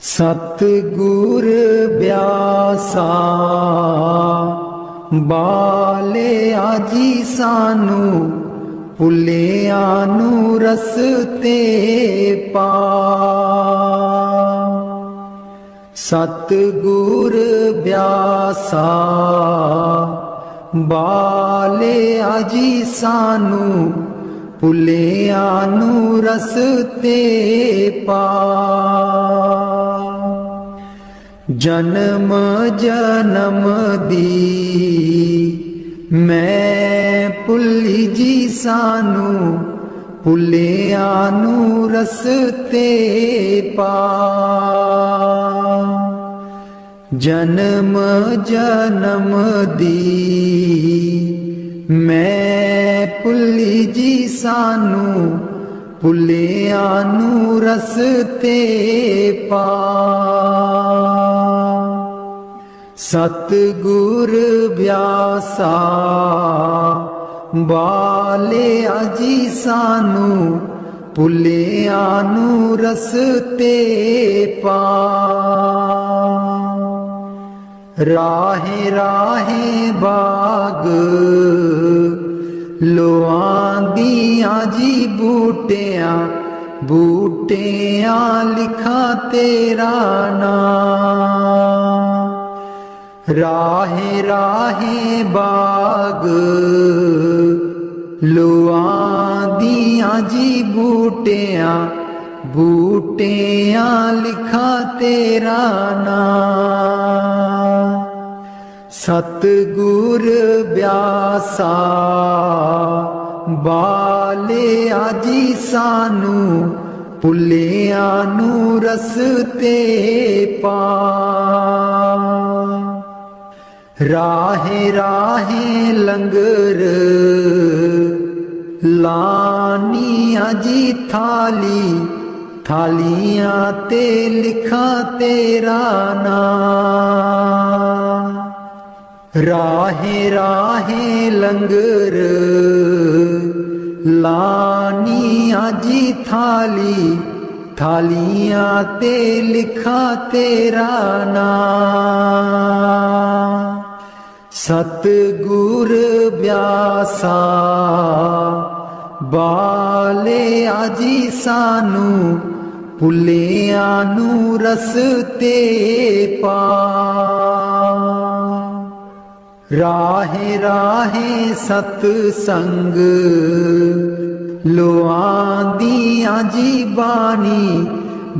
सतगुर ब्यासा बाले आजी सानू भुलिया नू रस्ते पा। सतगुर ब्यासा बाले आजी सानू भुलिया नू रस्ते पा। जन्म जन्म दी मैं भुली जी सानू भुलिया नू रस्ते पा। जन्म जन्म दी मैं भुली जी सानू भुलिया नू रस्ते पा। सतगुर ब्यासा बाले आजी सानू भुलिया नू रस्ते पा। राहे राहे बाग लोआं दियां जी बूटियां बूटियां लिखा तेरा नाम। राहे राहे बाग लोआं दियां जी बूटियां बूटियां लिखा तेरा नाम। सतगुर ब्यासा बाले आजी सानू भुलिया नू रस्ते पा। राहे राहे लंगर लानी आजी थाली थालियां ते लिखा तेरा नाम। राहे राहे लंगर लानी आजी थाली थालियां ते लिखा तेरा नाम। सतगुर ब्यासा बाले आजी सानू भुलिया नू रस्ते पा। राहे राहे सतसंग लोआं दियां जी बाणी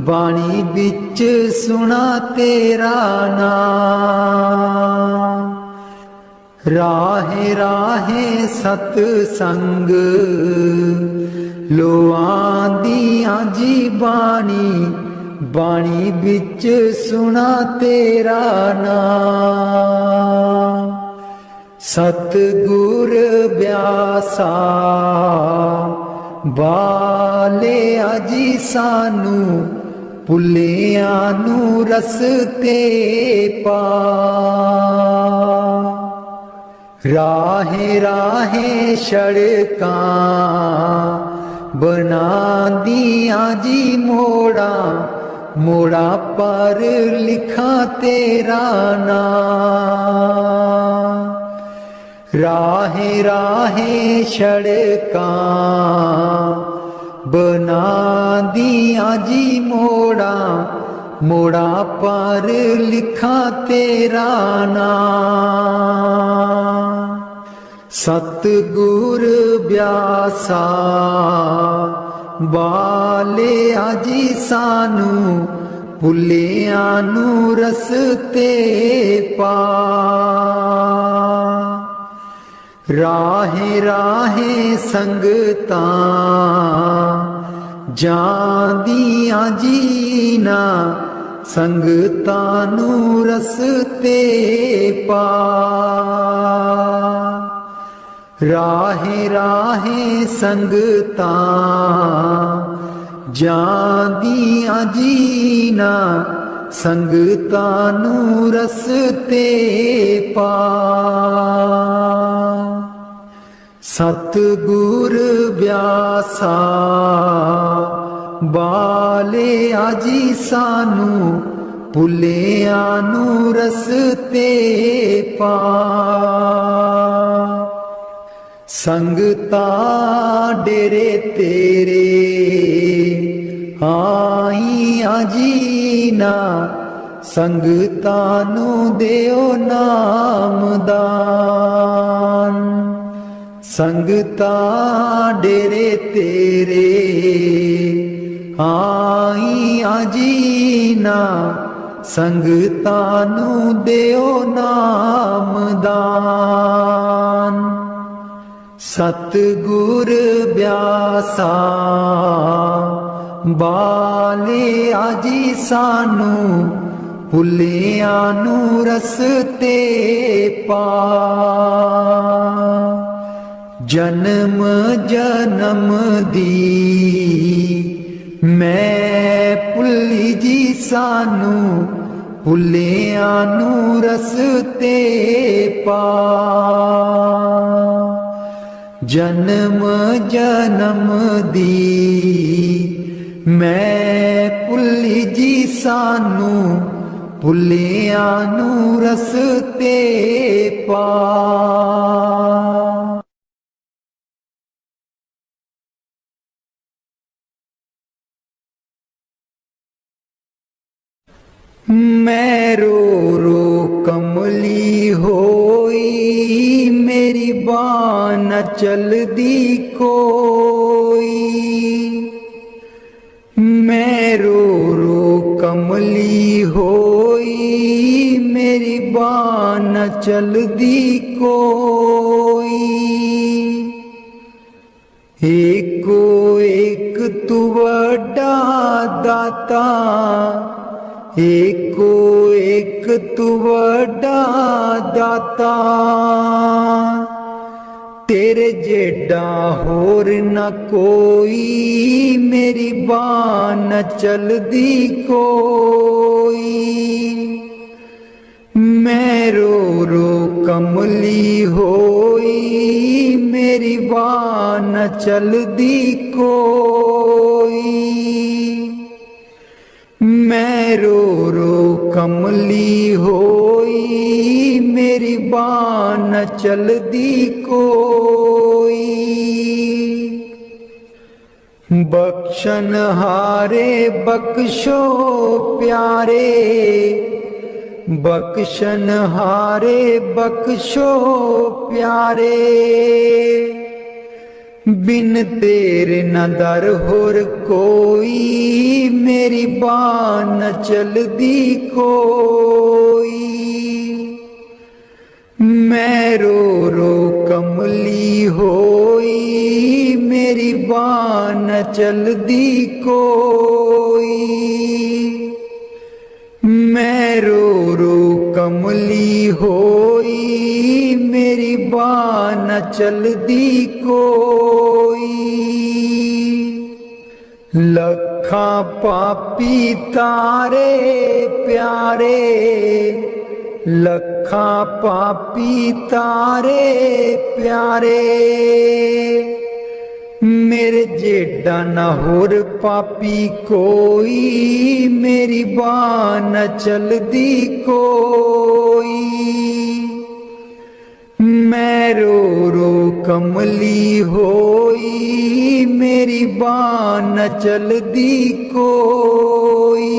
बाणी बिच सुना तेरा नाम। राहे राहे सतसंग लोआं दियां जी बाणी बाणी बिच सुना तेरा नाम। सतगुर ब्यासा बाले आजी सानू भुलिया नू रस्ते पा। राहे राहे सड़कां बना दियां जी मोड़ा मोड़ा पर लिखा तेरा नाम। राहे राहे सड़कां बना दियां जी मोड़ा मोड़ा पर लिखा तेरा नाम। सतगुर ब्यासा बाले आजी सानू भुलिया नू रस्ते पा। राहे राहे संगतां जांदियां जीना संगतां नू रस्ते पा। राहे राहे संगतां जांदियां जीना संगतां नू रस्ते पा। सतगुर ब्यासा बाले आजी सानू भुलियां नू रस्ते पा। संगता डेरे तेरे आईयां जीना, संगता नू देओ नामदान। संगता डेरे तेरे आईयां जीना, संगता नू देओ नामदान। सतगुर ब्यासा बाले आजी सानू भुलियां नू रस्ते पा। जन्म जन्म दी मैं भुली जी सानू भुलियां नू रस्ते पा। जन्म जन्म दी मैं भुली जी सानू भुलियां नू रस्ते पा। मैं रो रो कमली होई, मेरी बाँ न चलदी कोई। मैं रो रो कमली होई, मेरी बाँ न चलदी कोई। एको एक तू वड्डा दाता, एको एक तू वड्डा दाता। तेरे जेडा होर न कोई, मेरी बाँ न चलदी कोई। मैं रो रो कमली होई, मेरी बाँ न चलदी कोई। मैं रो रो कमली होई, मेरी बाँ न चलदी कोई। बख्शन हारे बख्शो प्यारे, बख्शन हारे बख्शो प्यारे। बिन तेरे न दर होर कोई, मेरी बाँ न चलदी कोई। मैं रो रो कमली होई, मेरी बाँ न चलदी कोई। मैं रो रो कमली होई, मेरी बाँ न चलदी कोई। लखां पापी तारे प्यारे, लखां पापी तारे प्यारे। मेरे जेडा न होर पापी कोई, मेरी बाँ न चलदी कोई। मैं रो रो कमली होई, मेरी बाँ न चलदी कोई।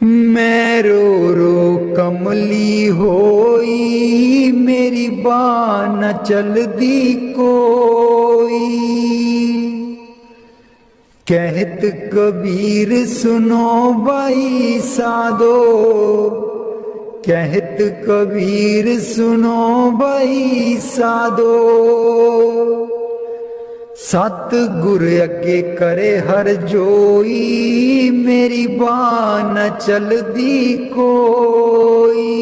मैं रो रो कमली होई, मेरी बाँ न चलदी कोई। कहत कबीर सुनो भाई साधो, कहत कबीर सुनो भाई साधो। सतगुर अगे करे हर जोई, मेरी बाँ न चलदी कोई।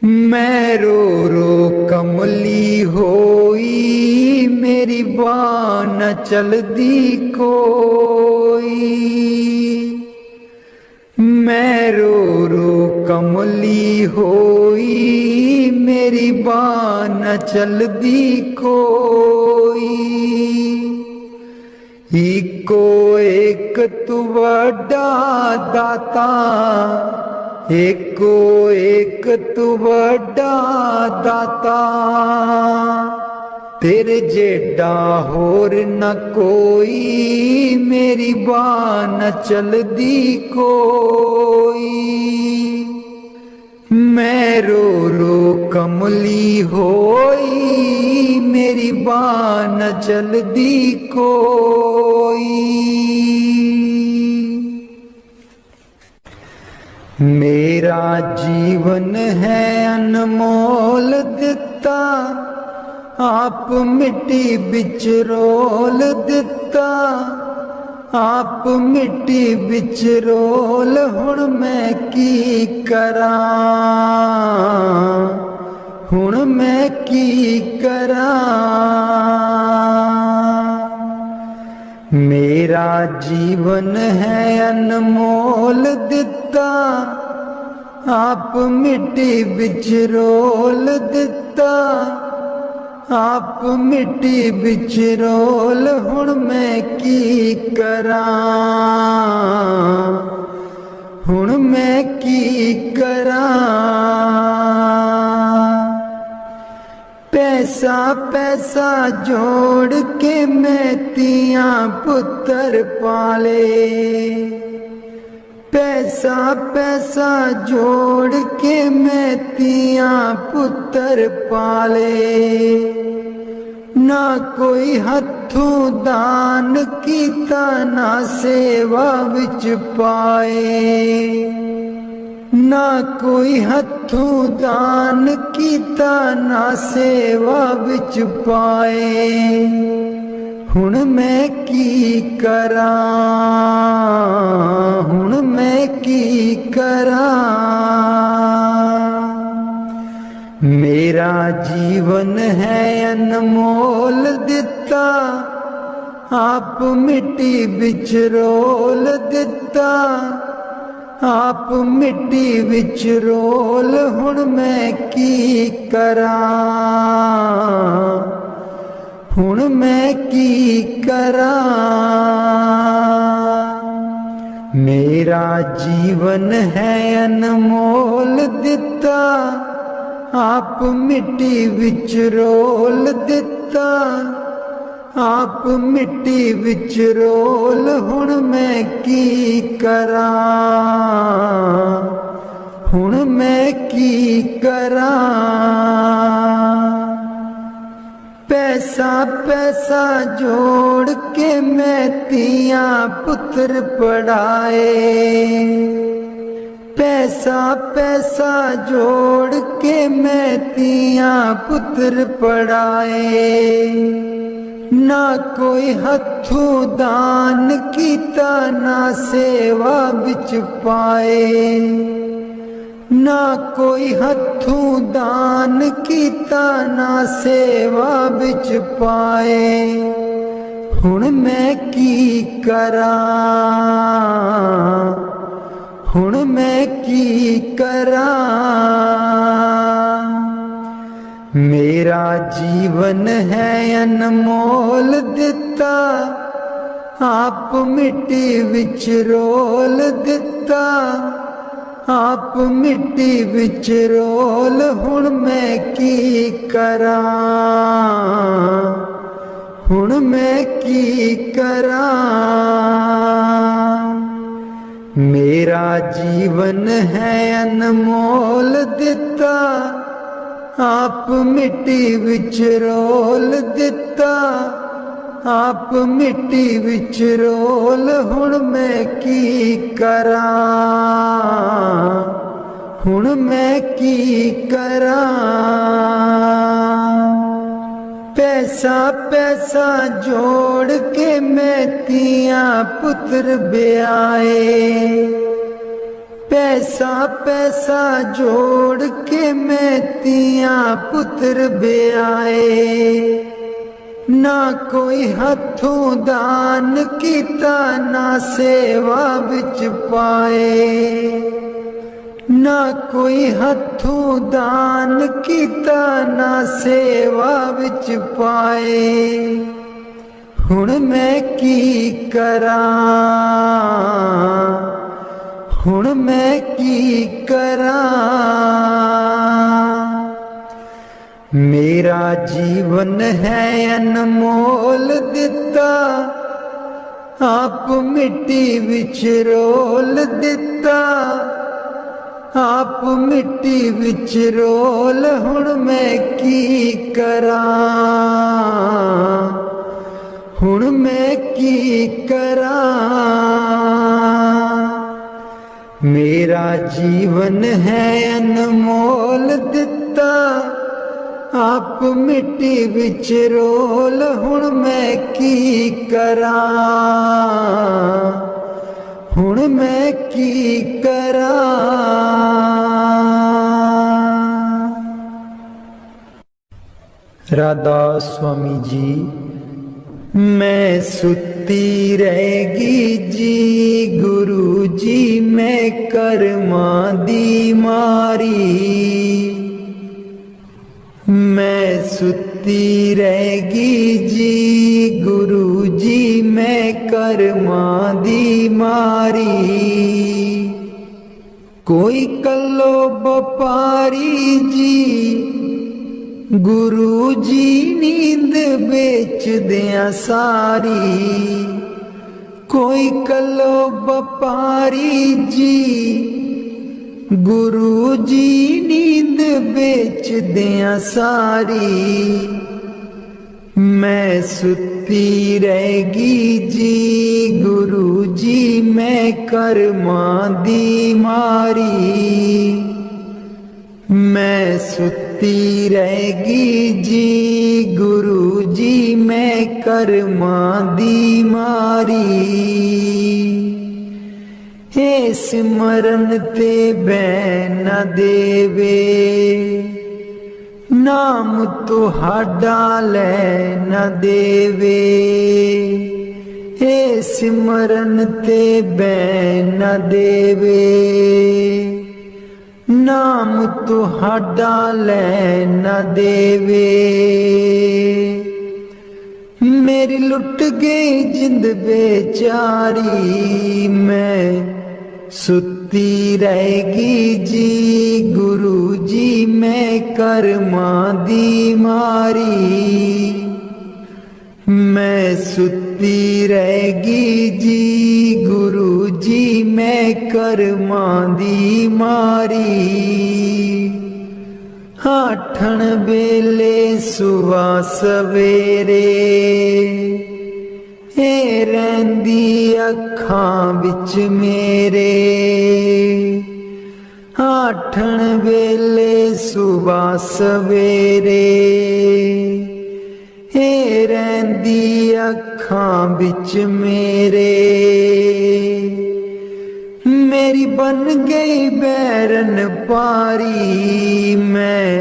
मैं रो रो कमली होई, मेरी बाँ न चलदी कोई। मैं रो रो कमली होई, मेरी बाँ न चलदी कोई। इको एक तू वड्डा दाता, एको एक तू वड्डा दाता, तेरे जेडा होर न कोई, मेरी बाह न चलदी कोई। मैं रो रो कमली होई, मेरी बाह न चलदी कोई। मेरा जीवन है अनमोल दिता, आप मिट्टी बिच रोल दिता, आप मिट्टी बिच रोल, हुण मैं की करा, हुण मैं की करा। मेरा जीवन है अनमोल दिता, आप मिट्टी बिच रोल दिता, आप मिट्टी बिच रोल, हुण मैं की करा, हुण मैं की करा। पैसा पैसा जोड़ के मैं तियां पुत्र पाले, पैसा पैसा जोड़ के मैं तियां पुत्र पाले, ना कोई हथों दान कीता, ना सेवा विच पाए, ना कोई हथों दान कीता, ना सेवा विच पाए, हुण मैं की करा, हुण मैं की करा। मेरा जीवन है अनमोल दिता, आप मिट्टी बिच रोल दिता, आप मिट्टी बिच रोल, हुण मैं की करा, हुण मैं की करा। मेरा जीवन है अनमोल दिता, आप मिट्टी बिच रोल दिता, आप मिट्टी बिच रोल, हुण मैं की करा, हुण मैं की करा। पैसा पैसा जोड़ के मैं तियां पुत्र पढ़ाए, पैसा पैसा जोड़ के मैं तियां पुत्र पढ़ाए, ना कोई हथों दान कीता, ना सेवा बिच पाए, ना कोई हथों दान कीता, ना सेवा बिच पाए, हुण मैं की करा, हुण मैं की करा। मेरा जीवन है अनमोल दिता, आप मिट्टी बिच रोल दिता, आप मिट्टी बिच रोल, हुण मैं की करा, हुण मैं की करा। मेरा जीवन है अनमोल दिता, आप मिट्टी बिच रोल दिता, आप मिट्टी बिच रोल, हुण मैं की करा, हुण मैं की करा। पैसा पैसा जोड़ के मैं तियां पुत्र ब्याए, पैसा पैसा जोड़ के मैं तियां पुत्र ब्याए, ना कोई हथों दान कीता, ना सेवा बिच पाए, ना कोई हथों दान कीता, ना सेवा बिच पाए, हुण मैं की करां, हुण मैं की करां। मेरा जीवन है अनमोल दिता, आप मिट्टी विच रोल दिता, आप मिट्टी विच रोल। हुण मैं की करां, हुण मैं की करां। मेरा जीवन है अनमोल दिता, आप मिट्टी विच रोल। हुण मैं की करां, हुण मैं की करां। राधा स्वामी जी। मैं सुती रहेगी जी गुरु जी, मैं कर्मा दी मारी। मैं सुती रहेगी जी गुरु जी, मैं कर्मा दी मारी। कोई कल्लो बपारी जी गुरु जी, नींद बेच दिया सारी। कोई कल्लो बपारी जी गुरु जी, नींद बेच दिया सारी। मैं सुती रहेगी जी गुरु जी, मैं कर्मा दी मारी। मैं सुती रहेगी जी गुरु जी, मैं कर्मा दी मारी। हे सिमरन ते बैन न देवे, नाम तुहाडा लै न देवे। हे सिमरन ते बैन न देवे, नाम तुहाडा लै न देवे। मेरी लुट गई जिंद बेचारी, मैं सुती रहेगी जी गुरु जी, मैं कर्मा दी मारी। मैं सुती रहेगी जी गुरु जी, मैं कर्मा दी मारी। आठण बेले सुबह सवेरे, ए रहिंदी अखां विच मेरे। आठण वेले सुबह सवेरे, ए रहिंदी अखां विच मेरे। मेरी बन गई बैरन पारी, मैं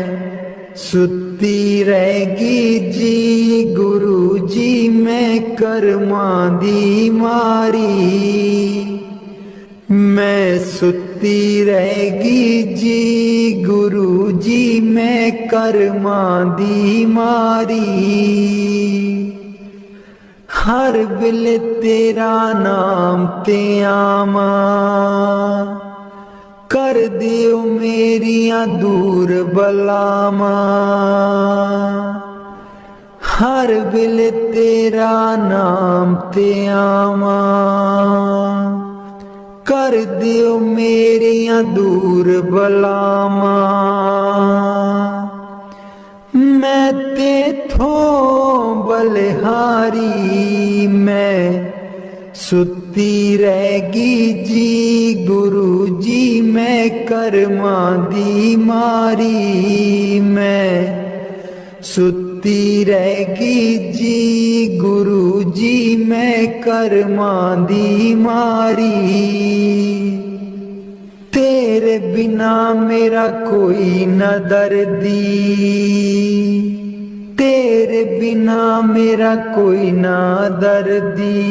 सुती रहेगी जी गुरु जी, मैं कर्मा दी मारी। मैं सुती रहेगी जी गुरु जी, मैं कर्मा दी मारी। हर बिल तेरा नाम ते आवा, कर दियो मेरिया दूर बलावा। हर बिल तेरा नाम ते आवा, कर दियो मेरिया दूर बलावा। मैं तेथों बलिहारी, मैं सुती रहेगी जी गुरु जी, मैं कर्मा दी मारी। मैं सुती रहेगी जी गुरु जी, मैं कर्मा दी मारी। तेरे बिना मेरा कोई न दर्दी, तेरे बिना मेरा कोई ना दर्दी।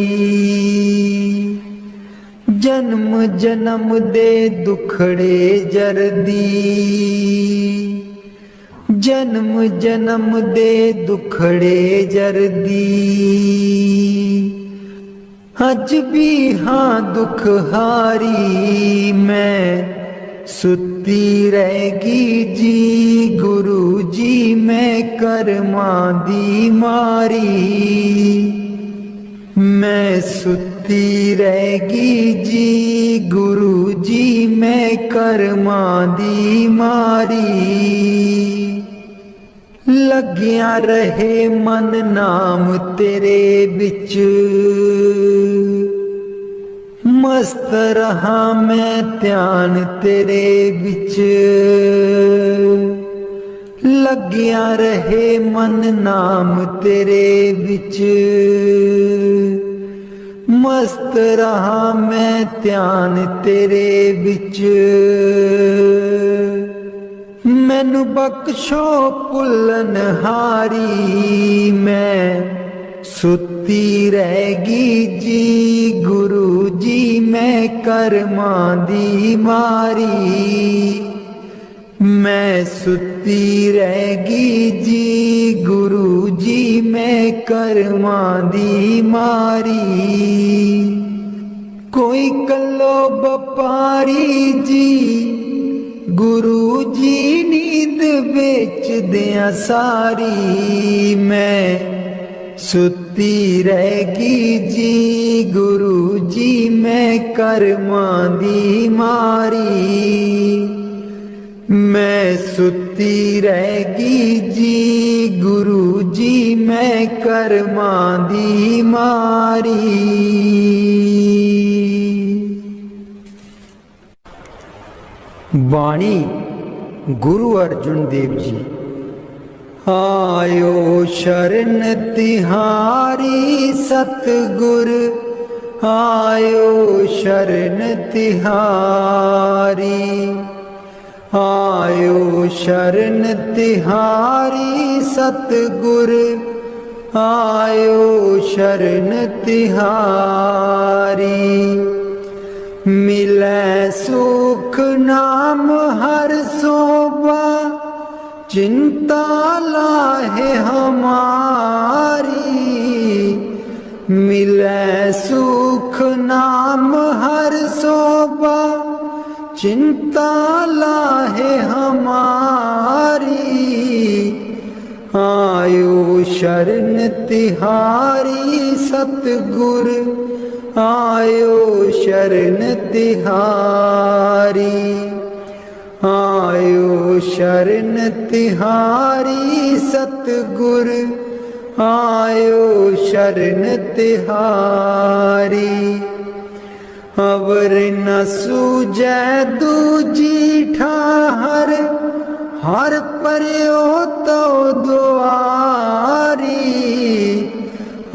जन्म जन्म दे दुखड़े जरदी, जन्म जन्म दे दुखड़े जरदी, अज भी हाँ दुख हारी मैं सुती रहेगी जी। गुरु जी मैं कर्मां दी मारी, मैं सुती रहेगी जी। गुरु जी मैं कर्मां दी मारी, लग्या रहे मन नाम तेरे बिच, मस्त रहा मैं ध्यान तेरे बिच। लग्या रहे मन नाम तेरे बिच, मस्त रहा मैं ध्यान तेरे बिच। मैनू बख्शो भुल्लन हारी, मैं सुती रहेगी जी। गुरु जी मैं कर्मां दी मारी, मैं सुती रहेगी जी। गुरु जी मैं कर्मां दी मारी, कोई कल्लो बपारी जी। गुरु जी नींद बेच दिया सारी, मैं सुती रहेगी जी। गुरु जी मैं कर्मां दी मारी, मैं सुती रहेगी जी। गुरु जी मैं कर्मां दी मारी। बाणी गुरु अर्जुन देव जी। आयो शरण तिहारी सतगुर, आयो शरण तिहारी, आयो शरण तिहारी सतगुर, आयो शरण तिहारी। मिलै सुख नाम हर सोबा, चिंता लाहे हमारी। मिलै सुख नाम हर सोबा, चिंता लाहे हमारी। आयो शरण तिहारी सतगुर, आयो शरण तिहारी, आयो शरण तिहारी सतगुर, आयो शरण तिहारी। अवर न सूझै दूजी ठाहर, हर पर्यो तो दुआरी।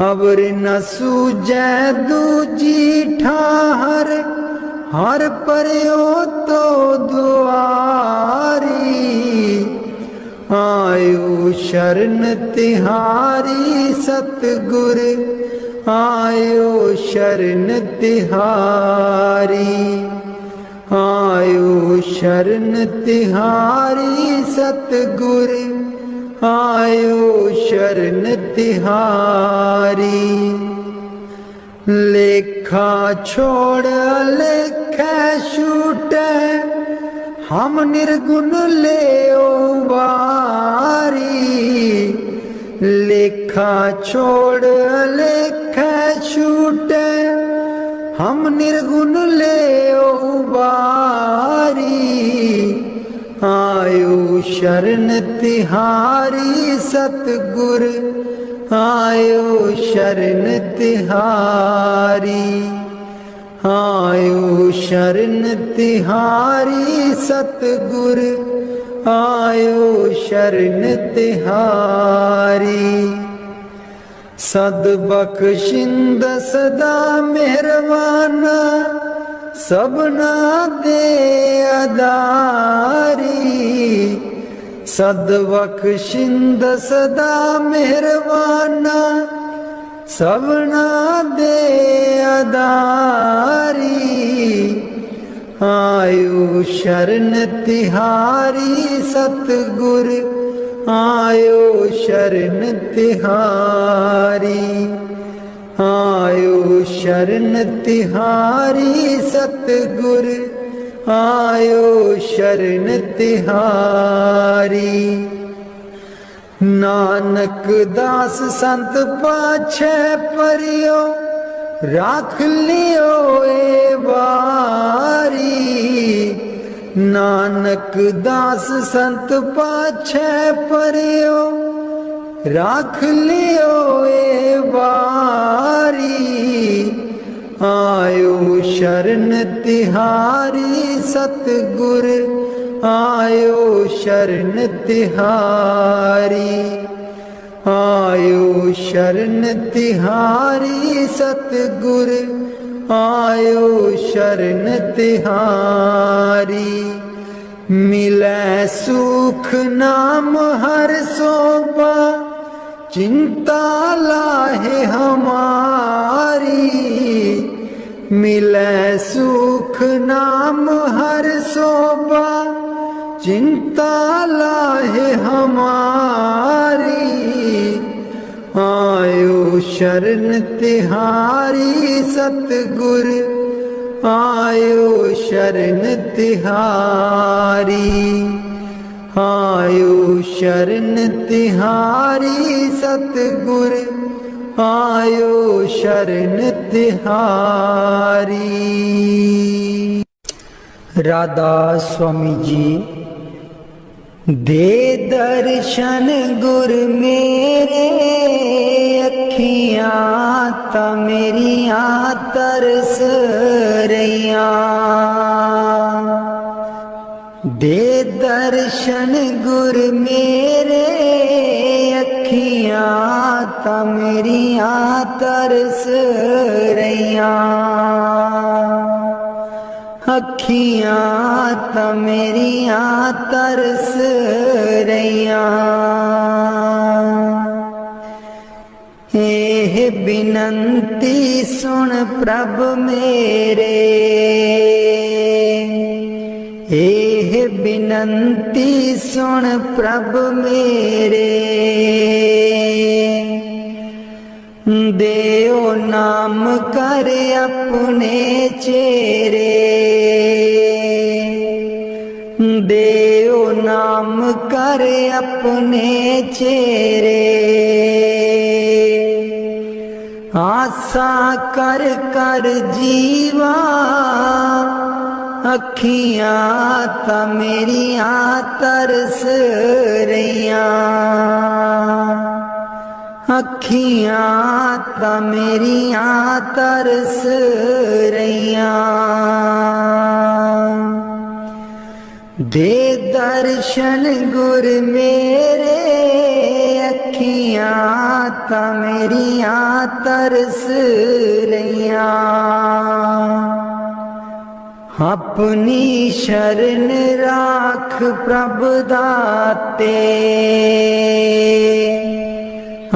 अवर न सूझै दूजी ठाहर, हर पर्यो तो दुआरी। आयो शरण तिहारी सतगुर, आयो शरण तिहारी, आयो शरण तिहारी सतगुर, आयो शरण तिहारी। लेखा छोड़ लेखा छूटे, हम निर्गुण ले बारी। लेखा छोड़ लेखा छूटे, हम निर्गुण ले बारी। आयो शरण तिहारी सतगुर, आयो शरण तिहारी, आयो शरण तिहारी सतगुर, आयो शरण तिहारी। सद बख्शिंद सदा मेहरबाना, सबना दे अदारी। सद बख्शिंद सदा मेहरबाना, सबना दे अदारी। आयो शरण तिहारी सतगुर, आयो शरण तिहारी, आयो शरण तिहारी सतगुर, आयो शरण तिहारी। नानक दास संत पाछे परियो, राख लियो ए बारी। नानक दास संत पाछे परियो, राख लियो ए बारी। आयो शरण तिहारी सतगुर, आयो शरण तिहारी, आयो शरण तिहारी सतगुर, आयो शरण तिहारी। मिलै सुख नाम हर सोबा, चिंता लाहे हमारी। मिलै सुख नाम हर सोबा, चिंता लाहे हमारी। आयो शरण तिहारी सतगुर, आयो शरण तिहारी, आयो शरण तिहारी सतगुर, आयो शरण तिहारी। राधा स्वामी जी। दे दर्शन गुर मेरे, अखियां ता मेरियां तरस रहियां। दे दर्शन गुर मेरे, अखियां ता मेरियां तरस रहियां। अखियां ता मेरियां तरस रहियां। एह बिनती सुन प्रभ मेरे, एह बिनती सुन प्रभ मेरे। देओ नाम कर अपने चेरे, देओ नाम कर अपने चेरे। आशा कर कर जीवा, अखियां ता मेरियां तरस रहियां। अखियां ता मेरियां तरस रहियां। दे दर्शन गुर मेरे, अखियां ता मेरियां तरस रहियां। अपनी शरण राख प्रभ दाते,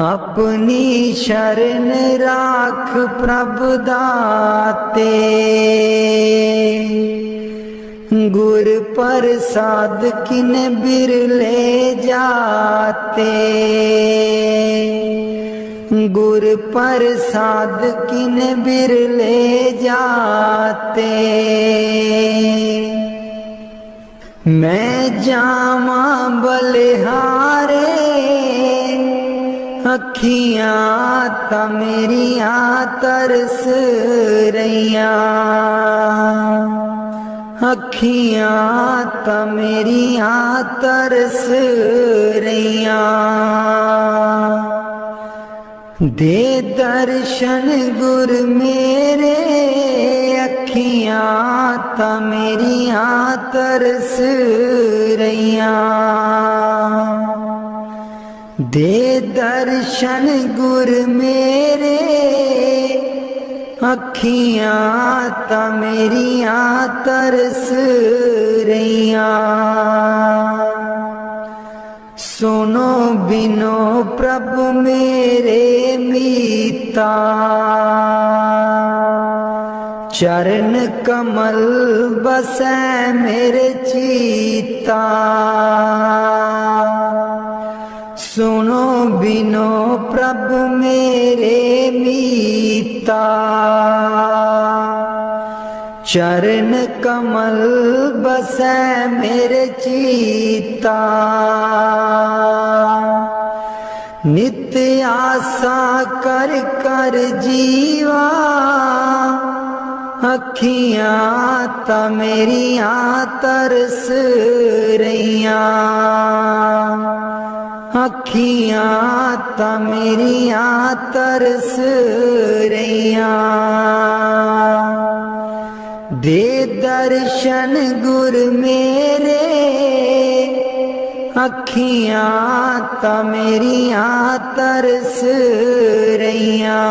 अपनी शरण राख प्रभ दाते। गुर प्रसाद किन बिरले जाते, गुर प्रसाद किन बिरले जाते। मैं जावा बलिहारे, अखियां ता मेरियां तरस रहियां। अखियां ता मेरियां तरस रहियां। दे दर्शन गुर मेरे, अखियां ता मेरियां तरस रहियां। दे दर्शन गुर मेरे, अखियां ता मेरियां तरस रहियां। सुनो बिनो प्रभु मेरे मीता, चरण कमल बसै मेरे चीता। सुनो बिनो प्रभु मेरे मीता। चरण कमल बसै मेरे चीता। नित्य आशा कर कर जीवा, अखियां ता मेरियां तरस रहियां। अखियां ता मेरियां तरस रहियां। दे दर्शन गुर मेरे, अखियां ता मेरियां तरस रहियां।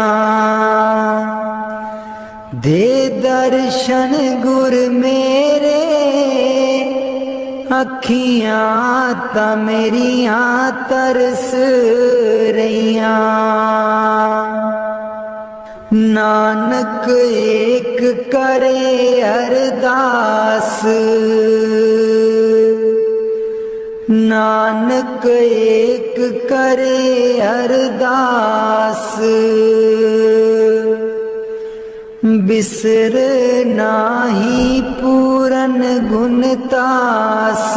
दे दर्शन गुर मेरे, अखियां ता मेरियां तरस रहियां। नानक एक करे अरदास, नानक एक करे अरदास। बिसर नाही पूरन गुणतास।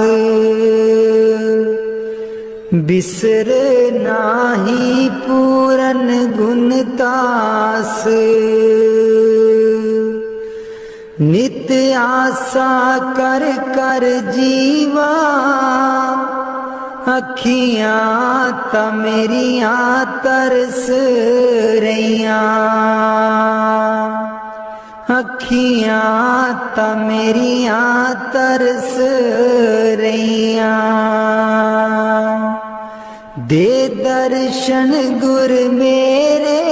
बिसर नाही पूरन गुणतास। नित्य आशा कर कर जीवा, अखियां ता मेरियां तरस रहियां। अखियां ता मेरियां तरस रहियां। दे दर्शन गुर मेरे,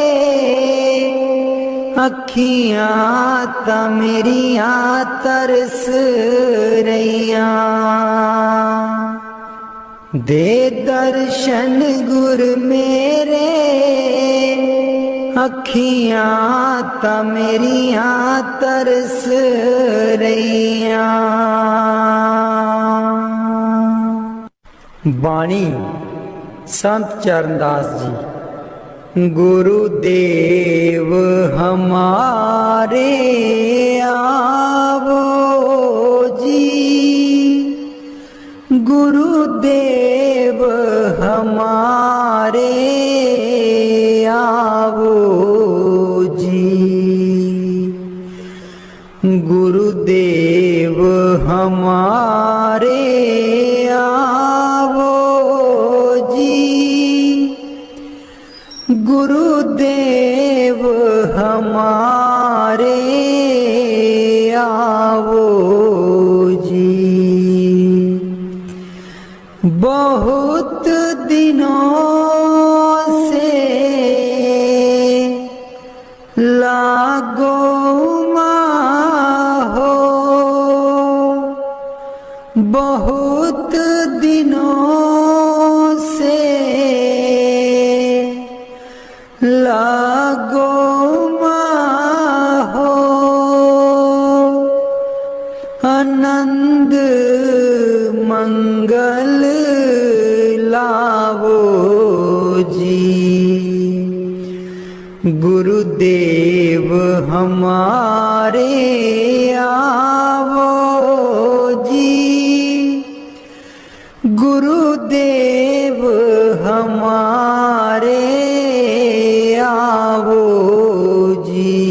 अखियां ता मेरियां तरस रहियां। दे दर्शन गुर मेरे, अखियां ता मेरियां तरस रहियां। बाणी संत चरणदास जी। गुरुदेव हमारे आवो जी, गुरुदेव हमारे आवो जी। गुरुदेव हमारे आवो जी। गुरुदेव हमारे आवो जी। बहुत दिनों से लागो हो, बहुत दिनों से लागो हो। आनंद मंगल लावो जी। गुरुदेव हमारे आवो जी। गुरुदेव हमारे आवो जी।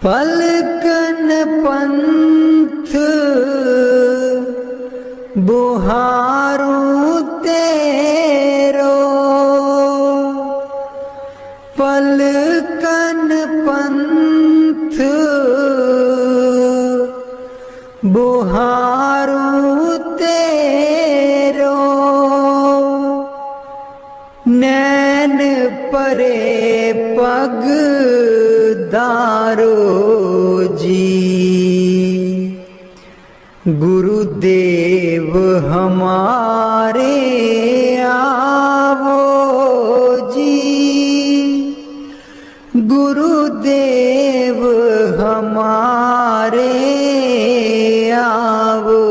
पलकन पंथ बुहारूं तेरो, पलकन पंथ बुहारूं तेरो। नैन परे पग दारो जी। गुरुदेव हमारे आवो जी। गुरुदेव हमारे आवो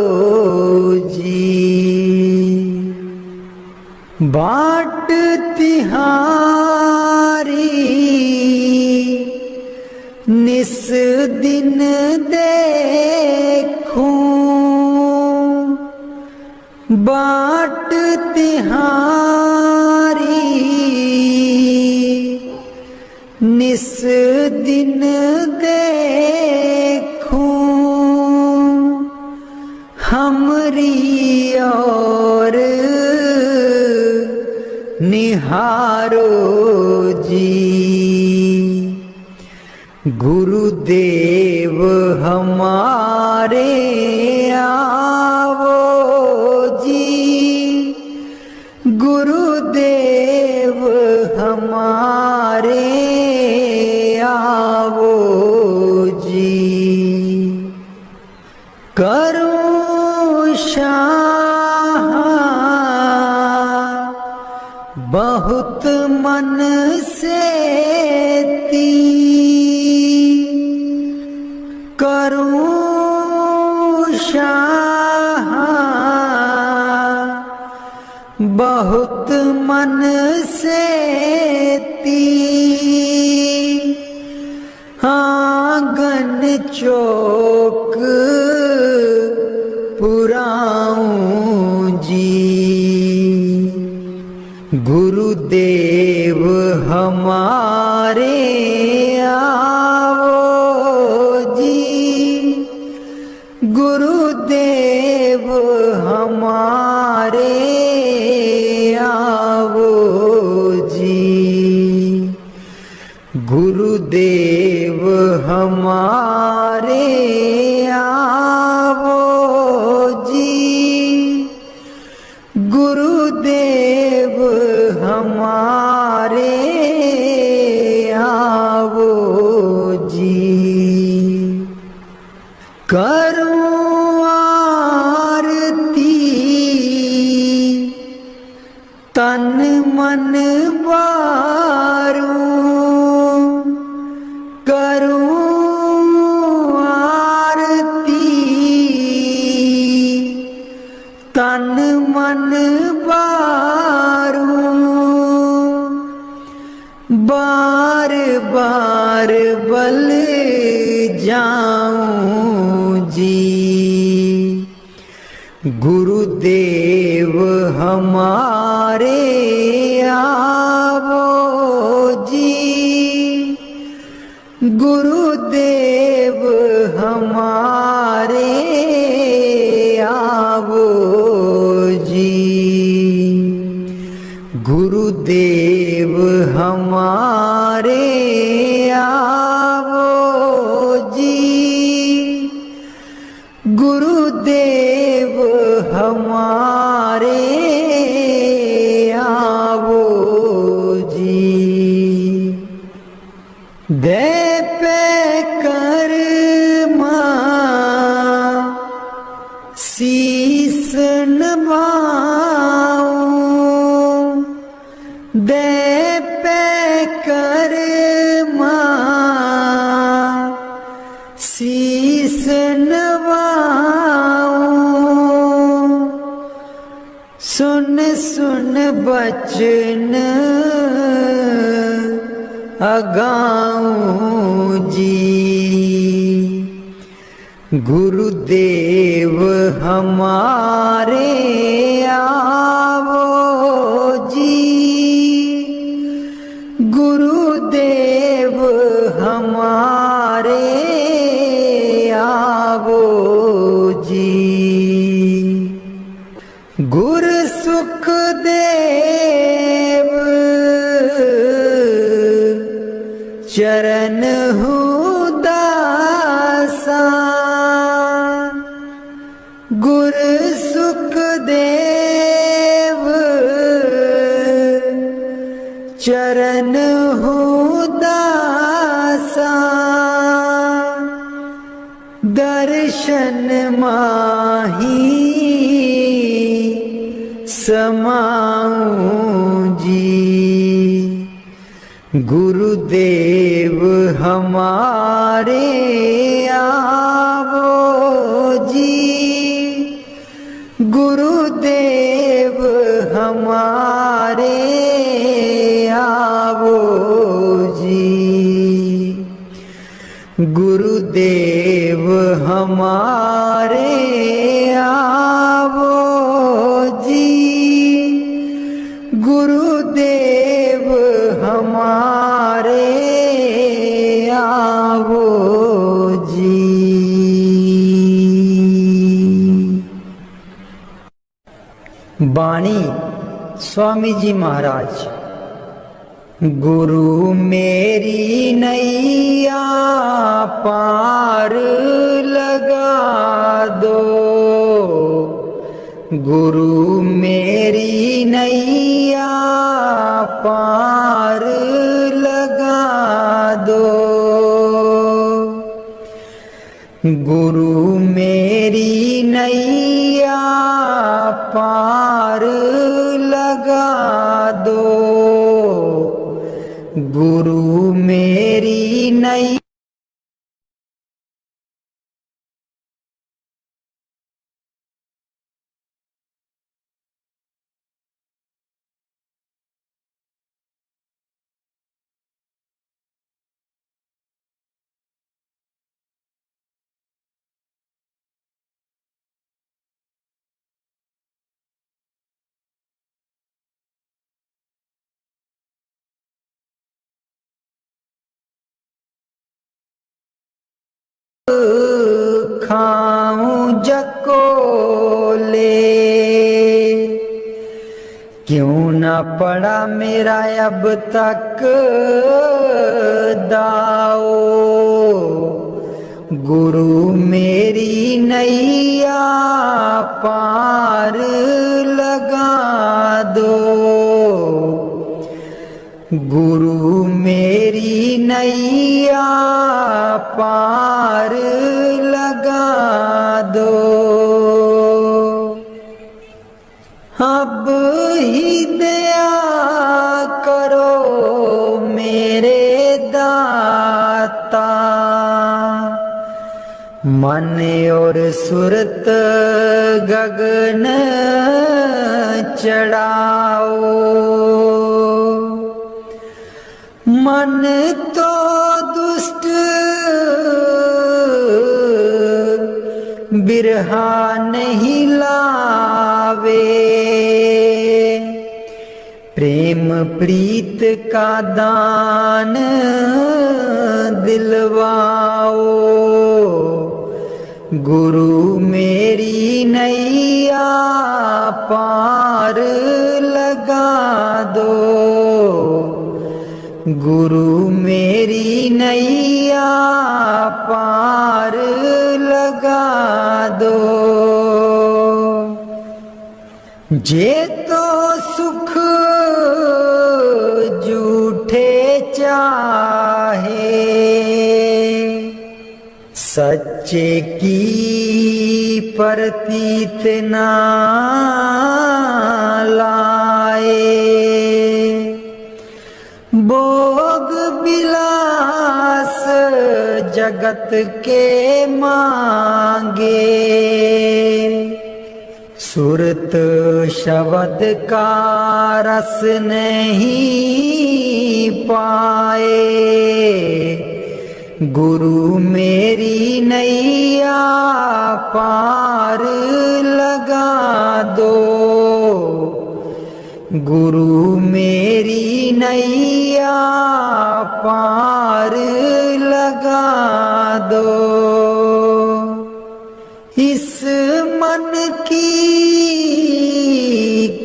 जी। बाट तिहारी निस दिन देखूं, बाट तिहारी निस दिन देखूं, हमरी और निहारो जी। गुरुदेव हमारे आवो जी, गुरुदेव हमारे आवो जी। करूं शाह बहुत मन से ती, करूं शाह बहुत मन से ती, आंगन चौक पुराऊं जी। गुरुदेव हमारे आवो जी, गुरुदेव हमारे आवो जी। गुरुदेव हमारे आवो जी, गुरुदेव हमारे आवो जी। करूं आरती तन मन बारूं, करूं आरती तन मन बारूं, बार बार बल जाऊं जी। गुरुदेव हमारे आवो जी, गुरुदेव हमारे आवो जी। गुरुदेव हमारे आवो जी, गुरुदेव हमारे आवो जी। दे पे कर्मा शीस नभाऊं, दे पे कर्मा शीस नभाऊं, सुन सुन बचन अगाऊं जी। गुरुदेव हमारे आवो जी, गुरुदेव हमारे आवो जी। गुर सुखदेव चरण दासा, गुर सुखदेव चरण दासा, दर्शन माही समाऊं जी। गुरुदेव हमारे आवो जी, गुरुदेव हमारे गुरुदेव हमारे आवो जी, गुरुदेव हमारे आवो जी। वाणी स्वामी जी महाराज। गुरु मेरी नैया पार लगा दो, गुरु मेरी नैया पार लगा दो, गुरु मेरी नैया पार लगा दो, गुरु मेरी नैया खाऊं जको ले, क्यों न पड़ा मेरा अब तक दाओ, गुरु मेरी नैया पार लगा दो, गुरु मेरी नैया पार लगा दो। अब ही दया करो मेरे दाता, मन और सुरत गगन चढ़ाओ, मन तो दुष्ट बिरहा नहीं लावे, प्रेम प्रीत का दान दिलवाओ, गुरु मेरी नैया पार लगा दो, गुरु मेरी नैया पार लगा दो। जे तो सुख झूठे चाहे, सच्चे की प्रतीत ना लाए, भोग विलास जगत के मांगे, सुरत शब्द का रस नहीं पाए, गुरु मेरी नैया पार लगा दो, गुरु मेरी नैया पार लगा दो। इस मन की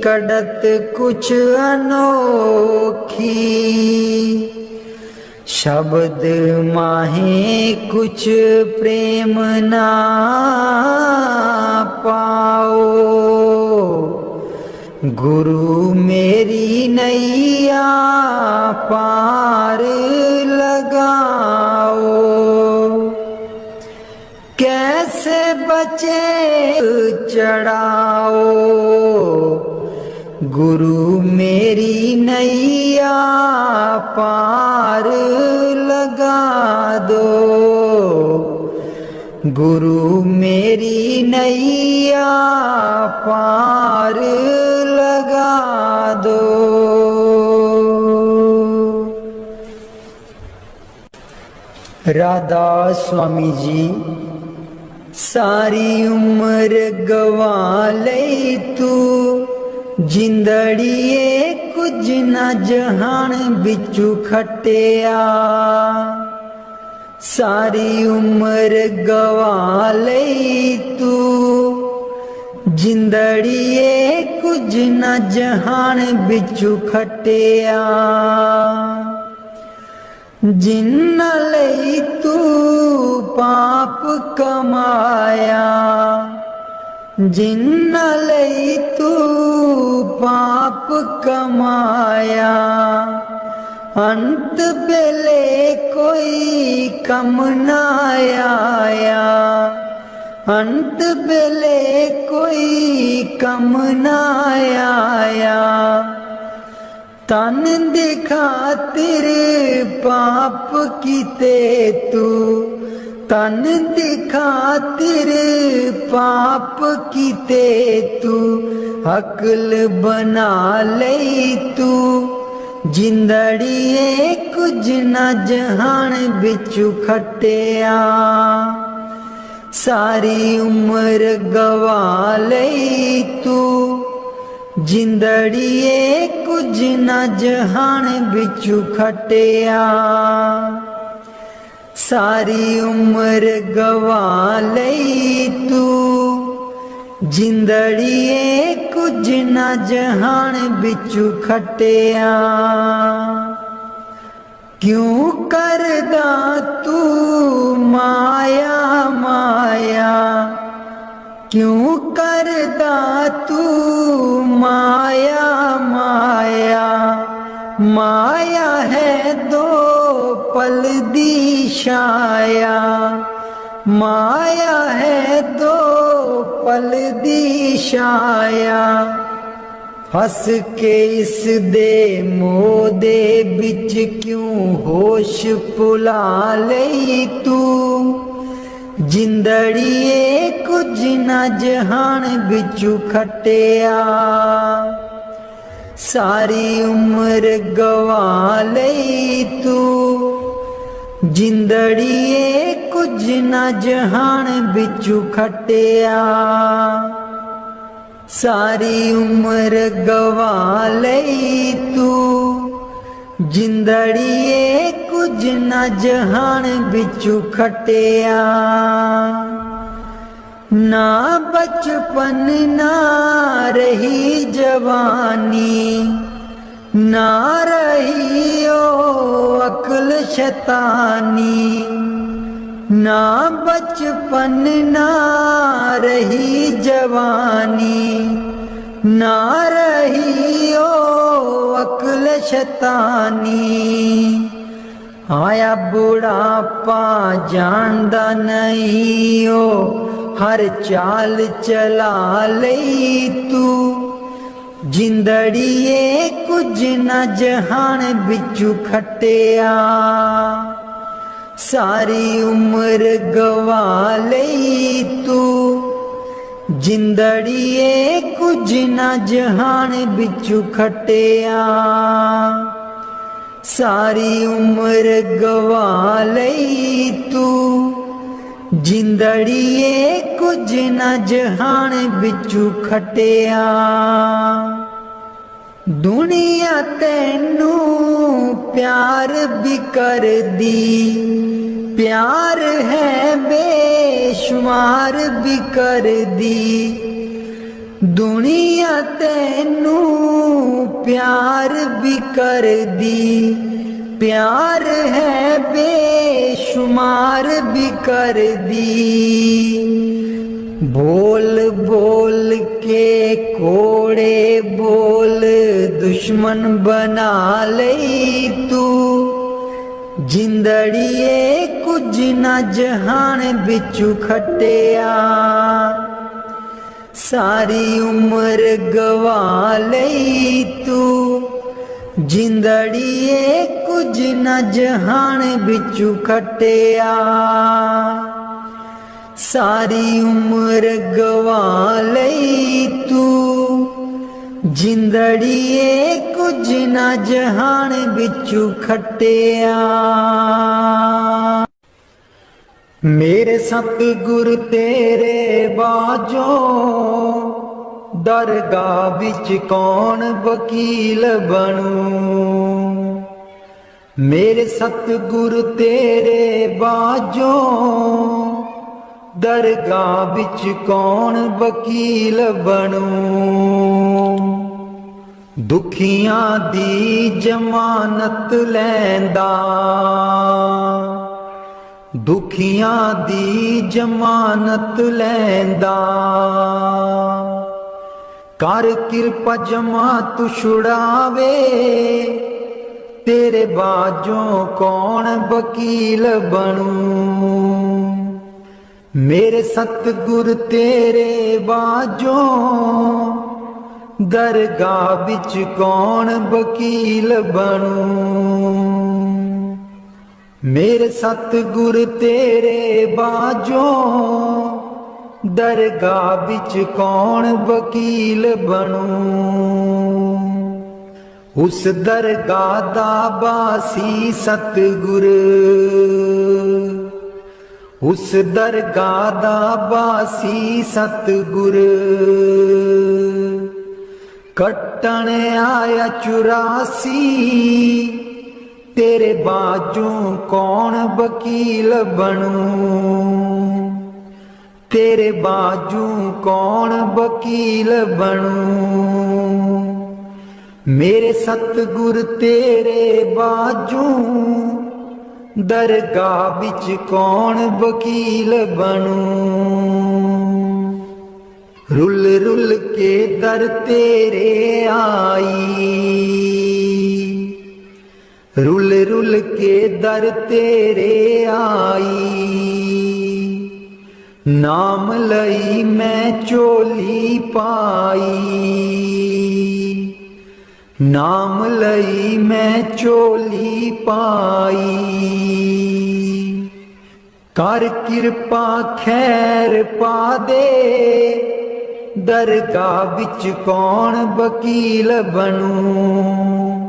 कड़त कुछ अनोखी, शब्द माहे कुछ प्रेम ना पाओ, गुरु मेरी नैया पार लगाओ। कैसे बचे चढ़ाओ, गुरु मेरी नैया पार लगा दो, गुरु मेरी नैया पार लगा दो। राधा स्वामी जी सारी उम्र गवा लई तू जिंदड़िए कुछ न जहान बिचू खटिया सारी उम्र गवा लई तू जिंदड़िए कुछ न जहान बिचू खटिया जिन्ना लई तू पाप कमाया जिन्ना लई तू पाप कमाया अंत बेले कोई कम ना आया अंत बेले कोई कम ना आया तन दिखा तेरे पाप कीते तू तन दिखा तेरे पाप कीते तू अकल बना लई तू जिंदड़िए कुछ न जहान बिचू खटिया सारी उम्र गवा लई तू जिंदड़िए कुछ न जहान बिचू खटिया सारी उम्र गवा लई तू जिंदड़िए कुछ न जहान बिचू खटिया क्यों करदा तू माया माया क्यों करदा तू माया माया माया है दो पल दी छाया माया है दो पल दी छाया हस के इस दे मोह दे बिच क्यों होश भुला लई तू जिंदड़िए कुछ न जहान बिचू खटिया सारी उम्र गवा लई तू जिंदड़िए कुछ न जहान बिचू खटिया सारी उम्र गवा लई तू जिंदड़िए कुछ न जहान बिचू खटिया ना बचपन ना रही जवानी ना रही ओ अक्ल शैतानी ना बचपन ना रही जवानी ना रही ओ अक्ल शैतानी आया बुढ़ापा जानदा नहीं ओ हर चाल चला लई तू जिंदड़िए कुछ न जहान बिचू खटिया सारी उम्र गवा लई तू जिंदड़िए कुछ न जहान बिचू खटिया सारी उम्र गवा लई तू जिंदड़िए कुछ न जहान बिचू खटिया दुनिया तैनू प्यार भी कर दी प्यार है बेशुमार भी कर दी दुनिया तैनू प्यार भी कर दी प्यार है बेशुमार भी कर दी बोल बोल के कोड़े बोल दुश्मन बना लई तू जिंदड़िए कुछ न जहान बिचू खटिया सारी उम्र गवा लई तू जिंदड़िए कुछ न जहान बिचू खटिया सारी उम्र गवा लई तू जिंदड़िए कुछ न जहान बिचू खटिया। मेरे सतगुर तेरे बाजो दरगाह विच कौन वकील बनूं। मेरे सतगुर तेरे बाजो दरगाह विच कौन वकील बनूं। दुखियां दी जमानत लैंदा, दुखियां दी जमानत लैंदा, कर किरपा जमा तू छुड़ावे, तेरे बाजों कौन वकील बनूं। मेरे सतगुर तेरे बाजों दरगाह विच कौन वकील बनूं। मेरे सतगुर तेरे बाजों दरगाह विच कौन वकील बनूं। उस दरगाह दा बासी सतगुर, उस दरगाह दा बासी सतगुर, कट्टन आया 84 तेरे बाजों कौन वकील बनूं। तेरे बाजों कौन वकील बनूं। मेरे सतगुर तेरे बाजों दरगाह विच कौन वकील बनूं। रुल रुल के दर तेरे आई, रुल रुल के दर तेरे आई, नाम लई मैं चोली पाई, नाम लई मैं चोली पाई। कर किरपा खैर पा दे, दरगाह विच कौन वकील बनूं।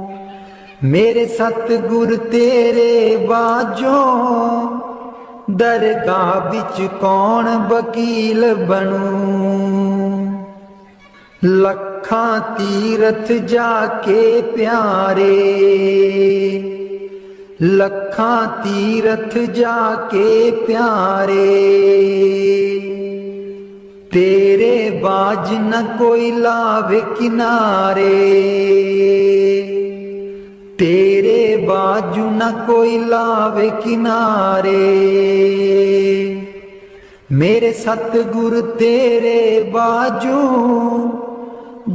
मेरे सतगुर तेरे बाजों दरगाह विच कौन वकील बनूं। लखां तीरथ जाके प्यारे, लखां तीरथ जाके प्यारे, तेरे बाज न कोई लावे किनारे, तेरे बाजू न कोई लावे किनारे। मेरे सतगुर तेरे बाजू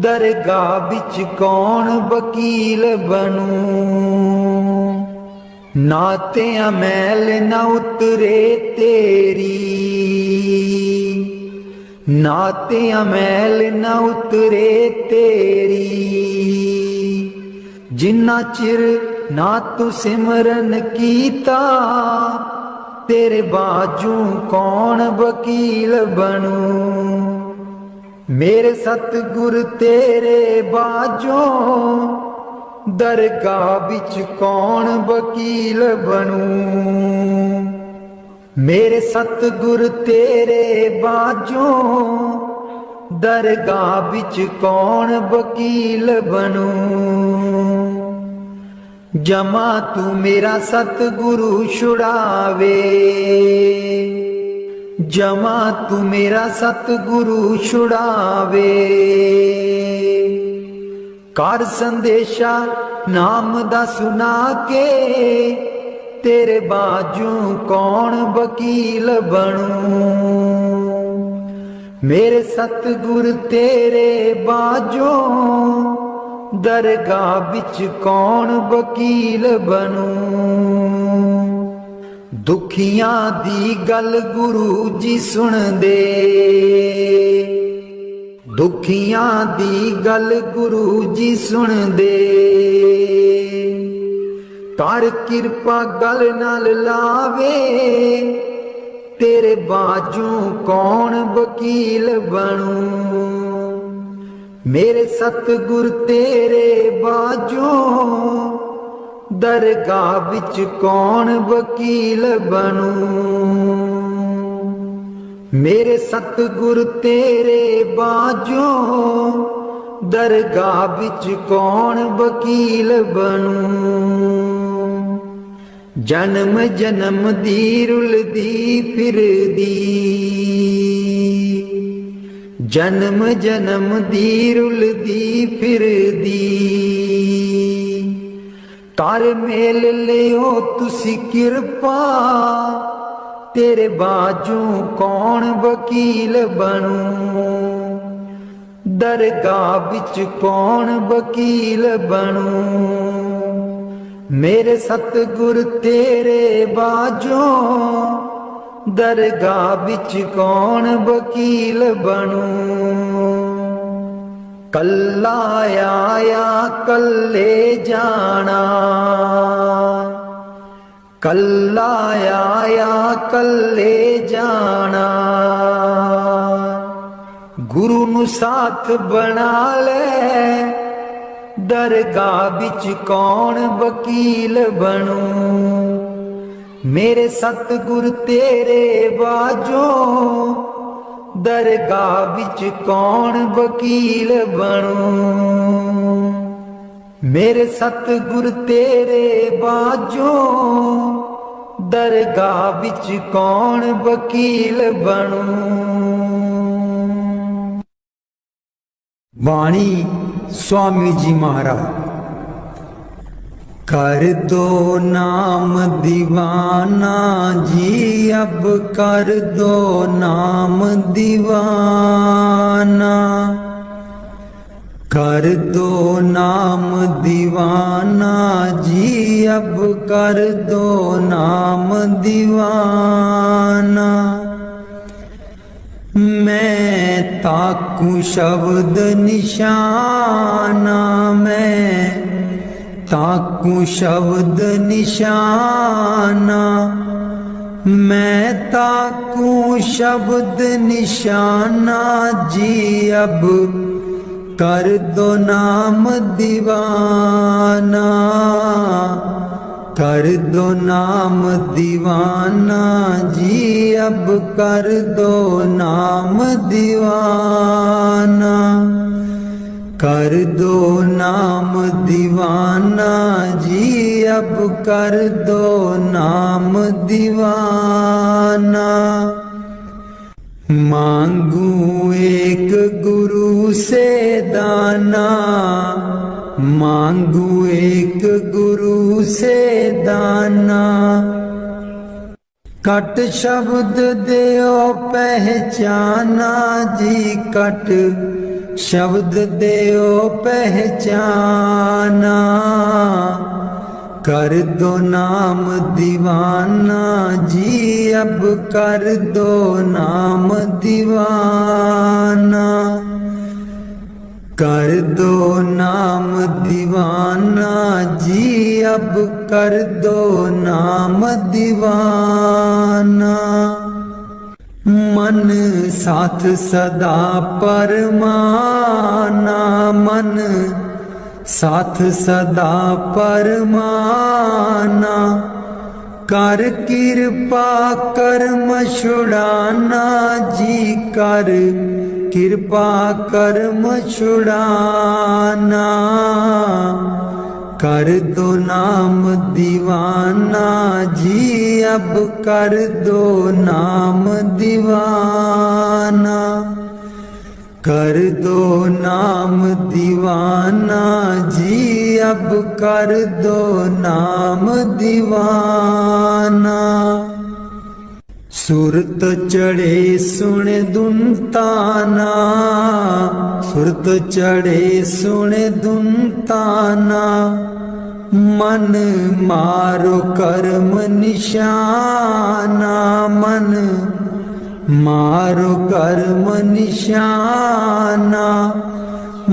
दरगाह विच कौन वकील बनूं। नाते मैल न उतरे तेरी, नाते मैल न उतरे तेरी, जिन्ना चिर ना तू सिमरन कीता, तेरे बाजू कौन वकील बनूं। मेरे सतगुर तेरे बाजों दरगाह विच कौन वकील बनूं। मेरे सतगुर तेरे बाजों दरगाह विच कौन वकील बनूं। जमा तू मेरा सतगुरु छुड़ावे, जमा तू मेरा सतगुरु छुड़ावे। कर संदेशा नाम दा सुना के, तेरे बाजू कौन वकील बनूं। मेरे सतगुर तेरे बाजों दरगाह विच कौन वकील बनूं। दुखियां दी गल गुरु जी सुन दे, दुखियां दी गल गुरु जी सुन दे। कर किरपा गल नाल लावे, तेरे बाजू कौन वकील बनूं। मेरे सतगुर तेरे बाजों दरगाह विच कौन वकील बनूं। मेरे सतगुर तेरे बाजो दरगाह बिच कौन वकील बनूं। जन्म जन्म दी रुलदी फिरदी, जन्म जन्म दी रुलदी फिरदी। तार मेल लियो तुसी किरपा, तेरे बाजू कौन वकील बनूं। दरगाह बिच कौन वकील बनूं। मेरे सतगुर तेरे बाजो दरगाह बिच कौन वकील बनूं। कल्ला आया कल्ले जाना, कल्ला आया कल्ले जाना। गुरु नू साथ बना ले, दरगाह बिच कौन वकील बनूं। मेरे सतगुर तेरे बाजो दरगाह बिच कौन वकील बनूं। मेरे सतगुर तेरे बाजो दरगाह बिच कौन वकील बनूं। वाणी स्वामी जी महाराज। कर दो नाम दीवाना जी, अब कर दो नाम दीवाना। कर दो नाम दीवाना जी, अब कर दो नाम दीवाना। मैं ताकू शब्द निशाना, मैं ताकू शब्द निशाना। मैं ताकू शब्द निशाना जी, अब कर दो नाम दीवाना। कर दो नाम दीवाना जी, अब कर दो नाम दीवाना। कर दो नाम दीवाना जी, अब कर दो नाम दीवाना। मांगू एक गुरु से दाना, मांगू एक गुरु से दाना। कट शब्द देओ पहचाना जी, कट शब्द देओ पहचाना। कर दो नाम दीवाना जी, अब कर दो नाम दीवाना। कर दो नाम दीवाना जी, अब कर दो नाम दीवाना। मन साथ सदा परमाना, मन साथ सदा परमाना। कर कृपा कर्म छुड़ाना जी, कर कृपा कर्म छुड़ाना। कर दो नाम दीवाना जी, अब कर दो नाम दीवाना। कर दो नाम दीवाना जी, अब कर दो नाम दीवाना। सुरत चढ़े सुन दुनताना, सुरत चढ़े सुन दुनताना। मन मारो कर्म निशाना, मन मारो कर्म निशाना।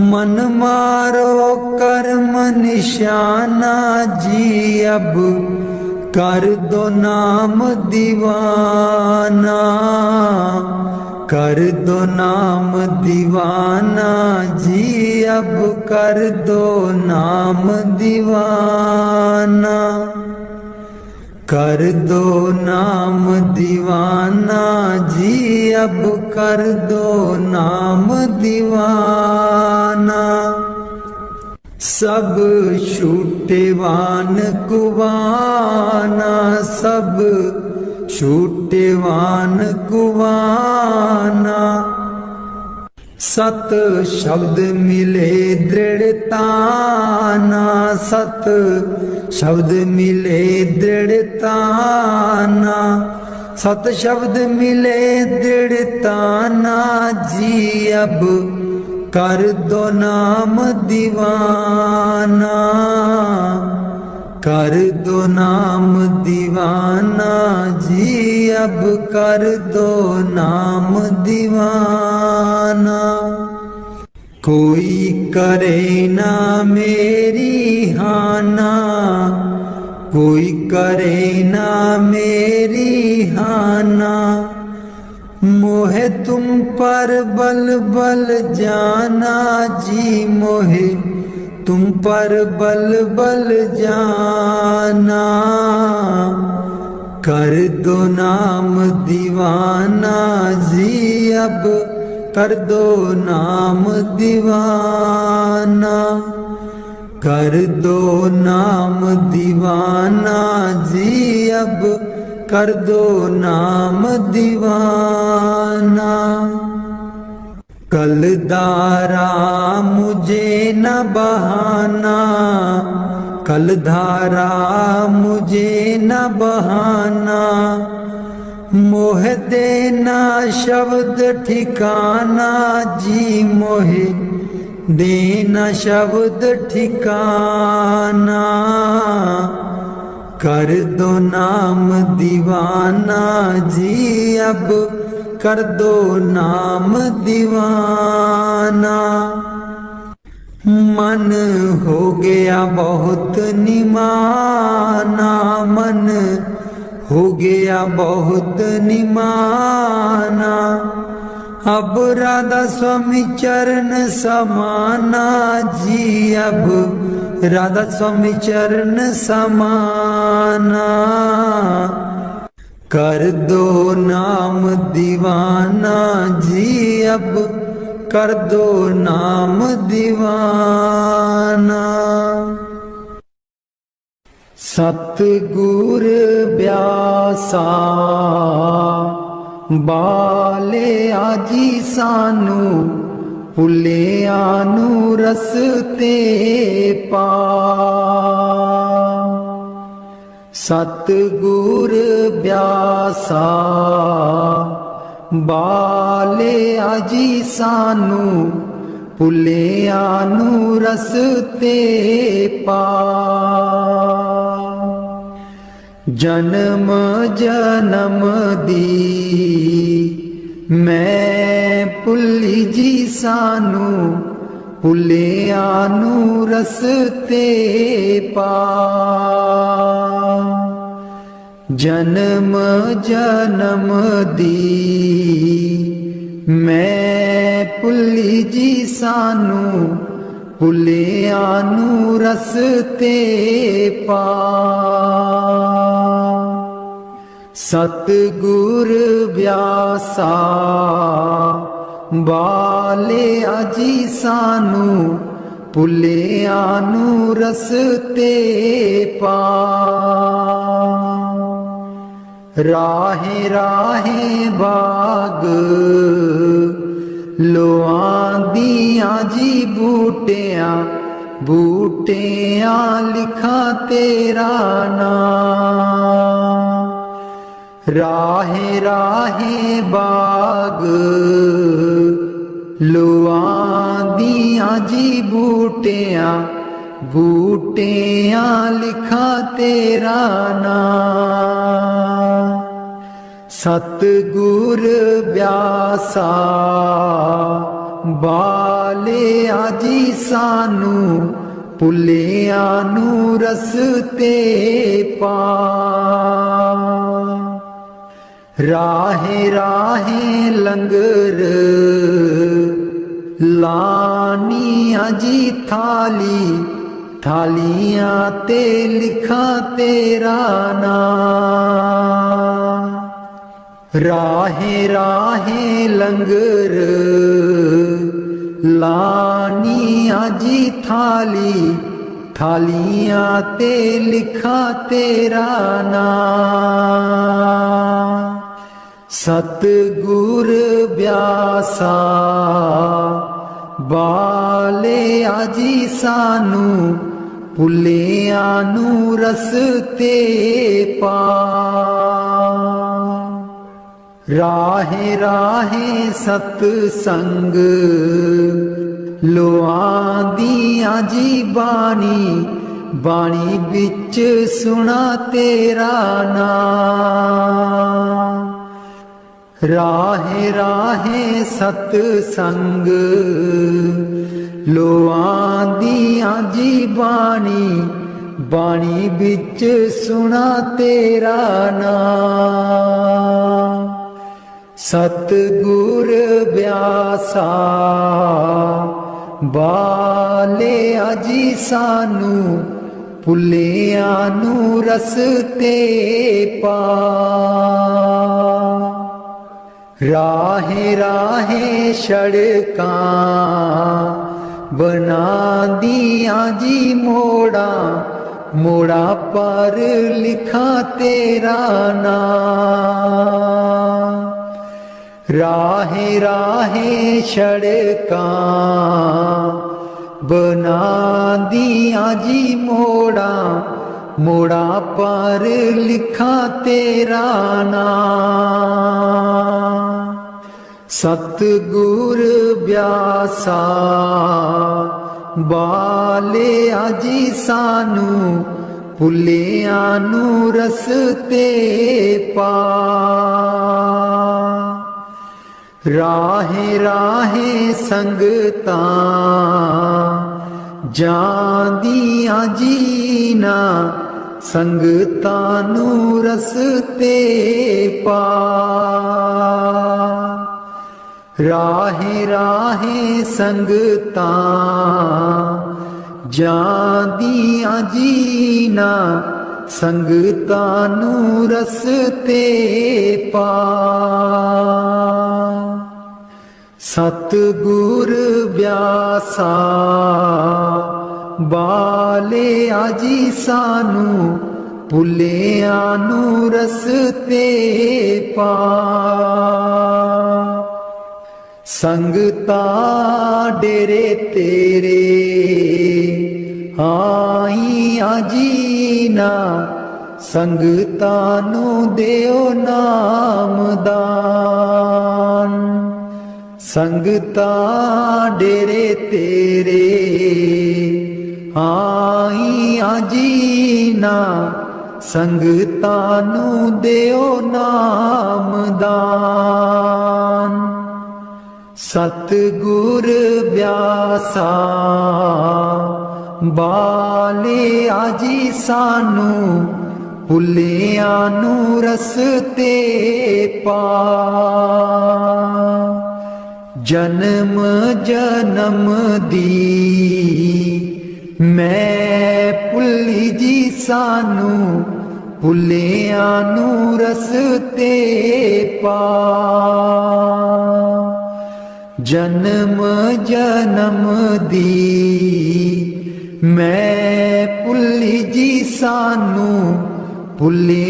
मन मारो कर्म निशाना जी, अब कर दो नाम दीवाना। कर दो नाम दीवाना जी, अब कर दो नाम दीवाना। कर दो नाम दीवाना जी, अब कर दो नाम दीवाना। सब छूटेवान कुवाना, सब छूटेवान कुवाना। सत शब्द मिले दृढ़ताना, सत शब्द मिले दृढ़ताना। सत शब्द मिले दृढ़ताना जी, अब कर दो नाम दीवाना। कर दो नाम दीवाना जी, अब कर दो नाम दीवाना। कोई करे ना मेरी हाना, कोई करे ना मेरी हाना। मोहे तुम पर बल बल जाना जी, मोहे तुम पर बल बल जाना। कर दो नाम दीवाना जी, अब कर दो नाम दीवाना। कर दो नाम दीवाना जी, अब कर दो नाम दीवाना। कलधारा मुझे न बहाना, कलधारा मुझे न बहाना। मोह देना शब्द ठिकाना जी, मोहे देना शब्द ठिकाना। कर दो नाम दीवाना जी, अब कर दो नाम दीवाना। मन हो गया बहुत निमाना, मन हो गया बहुत निमाना। अब राधा स्वामी चरण समाना जी, अब राधा स्वामी चरण समाना। कर दो नाम दीवाना जी, अब कर दो नाम दीवाना। सतगुर ब्यासा बाले आजी सानू, भुलिया नू रस्ते पा। सतगुर ब्यासा बाले आजी सानू, भुलिया नू रस्ते पा। जन्म जन्म दी मैं भुली जी सानू, भुलिया नू रस्ते पा। जन्म जन्म दी मैं भुली जी सानू, भुलिया नू रस्ते पा। सतगुर ब्यासा बाले आजी सानू, भुलिया नू रस्ते पा। राहे राहे बाग लोआंदियां जी बूटियां, बूटियां लिखा तेरा नाम। राहे राहे बाग लोआंदियां जी बूटियां, बूटियां लिखा तेरा नाम। सतगुर ब्यासा बाले आजी सानू, भुलिया नू रस्ते पा। राहे राहे लंगर लानी आजी थाली, थालियां ते लिखा तेरा नाम। राहे राहे लंगर लानी आजी थाली, थालियां ते लिखा तेरा नाम। सतगुर ब्यासा बाले आजी सानू, भुलियां नू रस्ते पा। राहे राहे सतसंग लोआंदियां जी बाणी, बाणी बिच सुना तेरा नाम। राहे राहे सतसंग लोआंदियां जी बाणी, बाणी बिच सुना तेरा नाम। सतगुर ब्यासा बाले आजी सानू, भुलियां नू रस्ते पा। राहे राहे सड़कां बनांदियां जी मोड़ा, मोड़ा पर लिखा तेरा नाम। राहे राहे सड़कां बनांदियां जी मोड़ा, मोड़ा पर लिखा तेरा नाम। सतगुर ब्यासा बाले आजी सानू, भुलियां नू रस्ते पा। राहे राहे संगतां जांदियां जीना, संगतां नू रस्ते पा। राहे राहे संगतां जांदियां जीना, संगतां नू रस्ते पा। सतगुर ब्यासा बाले आजी सानू, भुलियां नू रस्ते पा। संगतां डेरे तेरे आईयां जीना, संगतां नू देओ नामदान। संगतां डेरे तेरे आईयां जीना, संगतां नू देओ नामदान। सतगुर ब्यासा बाले आजी सानू, भुलियां नू रस्ते पा। जन्म जन्म दी मैं भुली जी सानू, भुलियां नू रस्ते पा। जन्म जन्म दी मैं भुली जी सानू, भुलियां